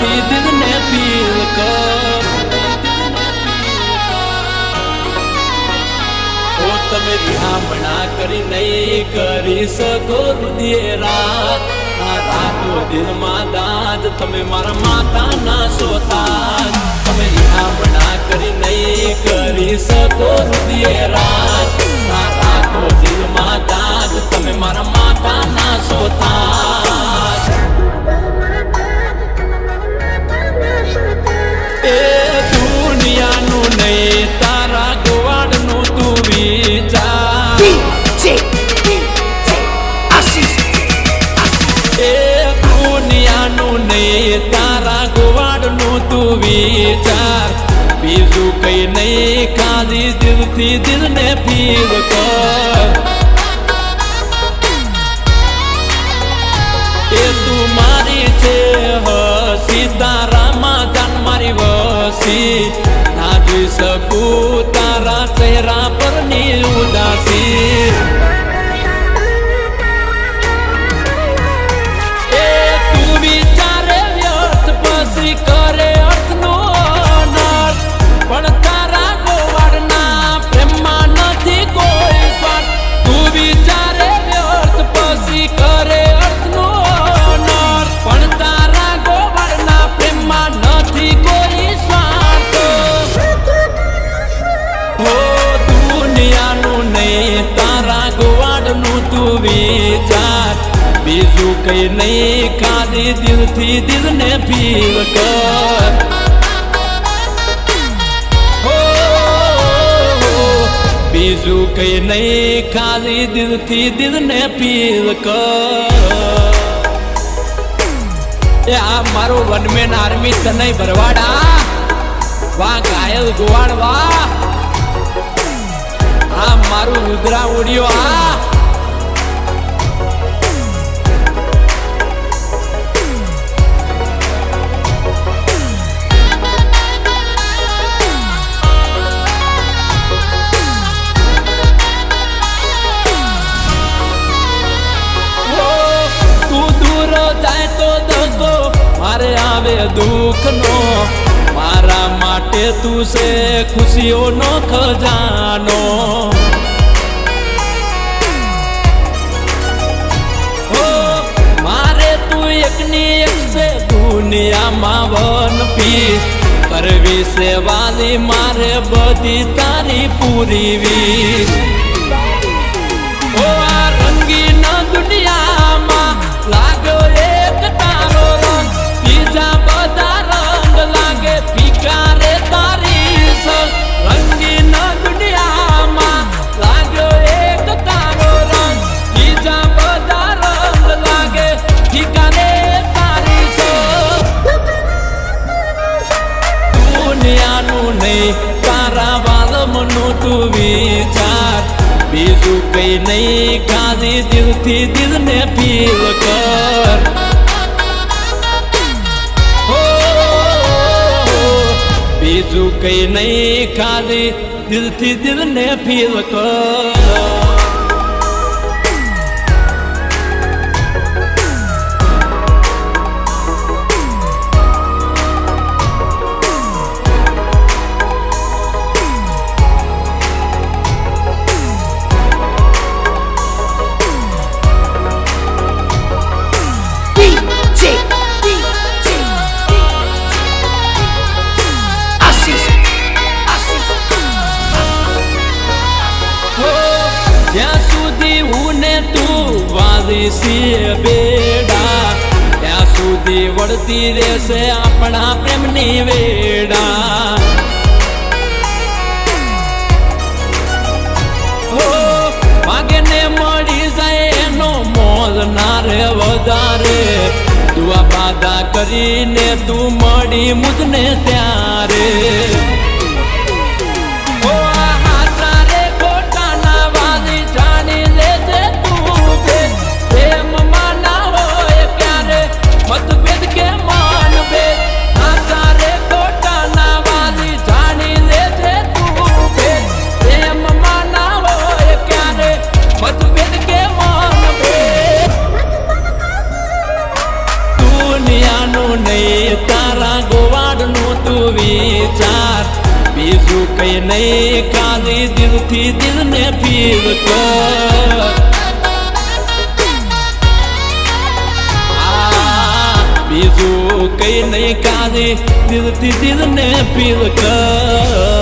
દિલથી દિલને ફીલ કર. ઓ તમે રિહામણા કરી નહીં કરી શકો રુધિર રાત. આ રાતો દિલમાં દાદ તમે મારા માતાના સોતાજ. તમે રિહામણા કરી નહીં કરી શકો રુધિર રાત. આ રાતો દિલમાં દાદ તમે મારા માતાના સોતાજ. એ દુનિયાનું નહીં તારા ગોવાડનું તું વિચાર. એ દુનિયાનું નહીં તારા ગોવાડનું તું વિચાર. બીજું કઈ નહીં ખાલી દિલથી દિલને ફીલ કર. એ તું મારી છે હસી તારામાં જાન મારી વસી. ના જોઈ શકું તારા ચહેરા પરની ઉદાસી. એ તું વિચારે વ્યર્થ પછી કરે અર્થનો અનર્થ. પણ તારા ગોવાડના પ્રેમમાં નથી કોઈ સ્વાર્થ. તું વિચારે વ્યર્થ પછી કરે અર્થનો અનર્થ. પણ તારા ગોવાડના પ્રેમમાં નથી કોઈ સ્વાર્થ. હો દુનિયાનું નહીં તારા ગોવાડનું તું વિચાર. બીજું કઈ નહીં ખાલી દિલથી દિલને ફીલ કર. બીજું કઈ નહીં ખાલી દિલથી દિલને ફીલ કર. એ આ મારું વનમેન આર્મી તનય ભરવાડા. વાહ ઘાયલ ગોવાડ વાહ. આ મારું રુદ્રા ઉડ્યો. આ જાય તો દગો મારે આવે દુઃખનો. મારા માટે તું છે ખુશીઓનો ખજાનો. હો મારે તું એકની એક છે દુનિયામાં વન પીસ. કરવી છે વાલી મારે બધી તારી પૂરી વીસ. ઓ આ રંગીન દુનિયામાં લાગ્યો એક તારો રંગ. બીજા બધા રંગ લાગે ફીકા રે તારી સંગ. રંગીન દુનિયામાં લાગ્યો એક તારો રંગ. બીજા બધા રંગ લાગે ફીકા રે તારી સંગ. દુનિયાનું નહીં તારા વાલમનું તું વિચાર. બીજું કઈ નહીં ખાલી દિલથી દિલને ફીલ કર. બીજું કઈ નહીં ખાલી દિલથી દિલને ફીલ કર. જ્યાં સુધી હું ને તું વાલી છીએ બેડા. ત્યાં સુધી વળતી રહેશે આપણા પ્રેમની વેડા. હો માગે ને મળી જાય એનો મોલ ના રે વધારે. દુઆ બાદા કરીને તું મળી મુજને ત્યારે. મતભેદ કે માન ભેદ આ તારે ખોટા ના વાલી જાણી લેજે તું ભેદ. પ્રેમ માં ના હોય ક્યારે મતભેદ કે માન ભેદ. દુનિયાનું નહીં તારા નહીં કાલી દિલથી દિલને ફીલ કર બીજું કઈ નહીં કાલી દિલથી દિલને ફીલ કર